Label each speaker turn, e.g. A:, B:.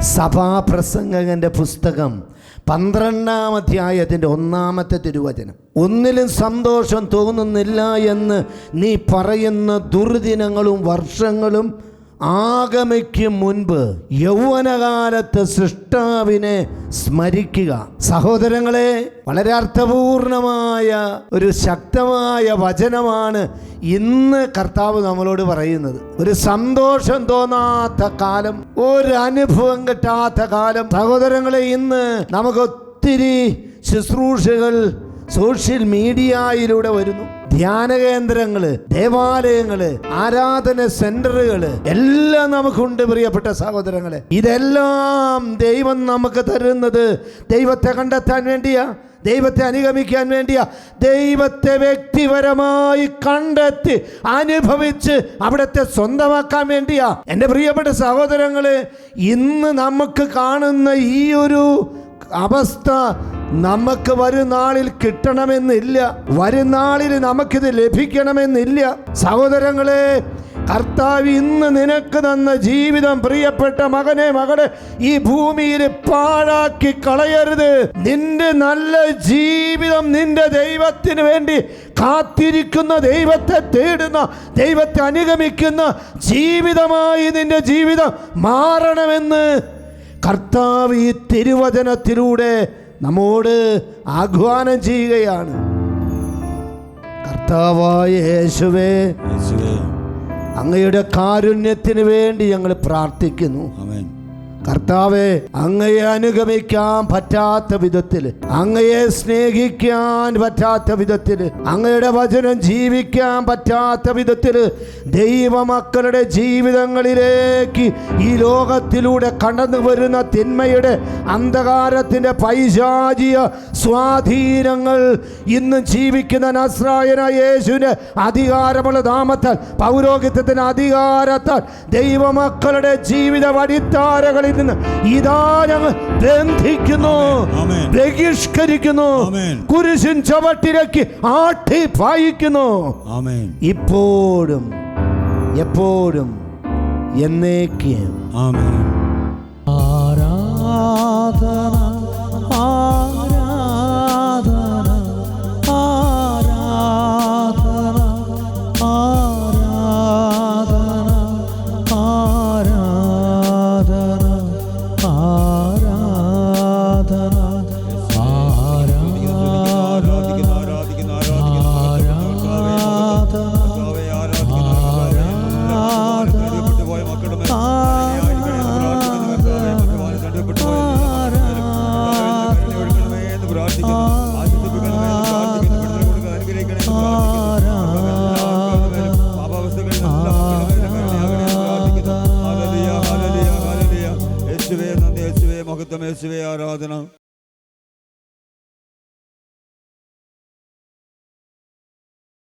A: സഭാപ്രസംഗകന്റെ പുസ്തകം 12-ാം അധ്യായത്തിൻ്റെ 1-ാമത്തെ തിരുവചനം. ഒന്നിലും സന്തോഷം തോന്നുന്നില്ല എന്ന് നീ പറയുന്ന ദുർദിനങ്ങളും വർഷങ്ങളും ആഗമിക്കും മുൻപ് യൗവനകാലത്ത് സൃഷ്ടാവിനെ സ്മരിക്കുക. സഹോദരങ്ങളെ, വളരെ അർത്ഥപൂർണമായ ഒരു ശക്തമായ വചനമാണ് ഇന്ന് കർത്താവ് നമ്മളോട് പറയുന്നത്. ഒരു സന്തോഷം തോന്നാത്ത കാലം, ഒരു അനുഭവം കിട്ടാത്ത കാലം. സഹോദരങ്ങളെ, ഇന്ന് നമുക്ക് ഒത്തിരി ശുശ്രൂഷകൾ സോഷ്യൽ മീഡിയയിലൂടെ വരുന്നു. ധ്യാന കേന്ദ്രങ്ങള്, ദേവാലയങ്ങള്, ആരാധന സെന്ററുകള് എല്ലാം നമുക്കുണ്ട്. പ്രിയപ്പെട്ട സഹോദരങ്ങളെ, ഇതെല്ലാം ദൈവം നമുക്ക് തരുന്നത് ദൈവത്തെ കണ്ടെത്താൻ വേണ്ടിയാ, ദൈവത്തെ അനുഗമിക്കാൻ വേണ്ടിയാ, ദൈവത്തെ വ്യക്തിപരമായി കണ്ടെത്തി അനുഭവിച്ച് അവിടത്തെ സ്വന്തമാക്കാൻ വേണ്ടിയാ. എൻ്റെ പ്രിയപ്പെട്ട സഹോദരങ്ങളെ, ഇന്ന് നമുക്ക് കാണുന്ന ഈ ഒരു അവസ്ഥ നമുക്ക് വരുന്നാളിൽ കിട്ടണമെന്നില്ല, വരുന്നാളിൽ നമുക്കിത് ലഭിക്കണമെന്നില്ല. സഹോദരങ്ങളെ, കർത്താവ് ഇന്ന് നിനക്ക് തന്ന ജീവിതം, പ്രിയപ്പെട്ട മകനെ മകളെ, ഈ ഭൂമിയിൽ പാഴാക്കി കളയരുത്. നിന്റെ നല്ല ജീവിതം നിന്റെ ദൈവത്തിന് വേണ്ടി കാത്തിരിക്കുന്ന, ദൈവത്തെ തേടുന്ന, ദൈവത്തെ അനുഗമിക്കുന്ന ജീവിതമായി നിന്റെ ജീവിതം മാറണമെന്ന് കർത്താവ് ഈ തിരുവചനത്തിലൂടെ നമ്മോട് ആഹ്വാനം ചെയ്യുകയാണ്. കർത്താവായ യേശുവേ, അങ്ങയുടെ കാരുണ്യത്തിന് വേണ്ടി ഞങ്ങൾ പ്രാർത്ഥിക്കുന്നു. കർത്താവെ, അങ്ങയെ അനുഗമിക്കാൻ പറ്റാത്ത വിധത്തിൽ, അങ്ങയെ സ്നേഹിക്കാൻ പറ്റാത്ത വിധത്തിൽ, അങ്ങയുടെ വചനം ജീവിക്കാൻ പറ്റാത്ത വിധത്തിൽ ദൈവമക്കളുടെ ജീവിതങ്ങളിലേക്ക് ഈ ലോകത്തിലൂടെ കടന്നു വരുന്ന തിന്മയുടെ, അന്ധകാരത്തിൻ്റെ പൈശാചിക സ്വാധീനങ്ങൾ ഇന്ന് ജീവിക്കുന്ന നസ്രായനായ യേശുവിൻ്റെ അധികാരമുള്ള നാമത്താൽ, പൗരോഹിത്യത്തിൻ്റെ അധികാരത്താൽ ദൈവമക്കളുടെ ജീവിത വഴിത്താരകളിൽ ഇതാ ഞങ്ങൾ ബന്ധിക്കുന്നു, ബഹിഷ്കരിക്കുന്നു, കുരിശിൻ ചവട്ടിലേക്ക് ആട്ടി പായിക്കുന്നു. ഇപ്പോഴും എപ്പോഴും എന്നേക്കും. ആരാധന
B: യേശുവേ ആരാധന.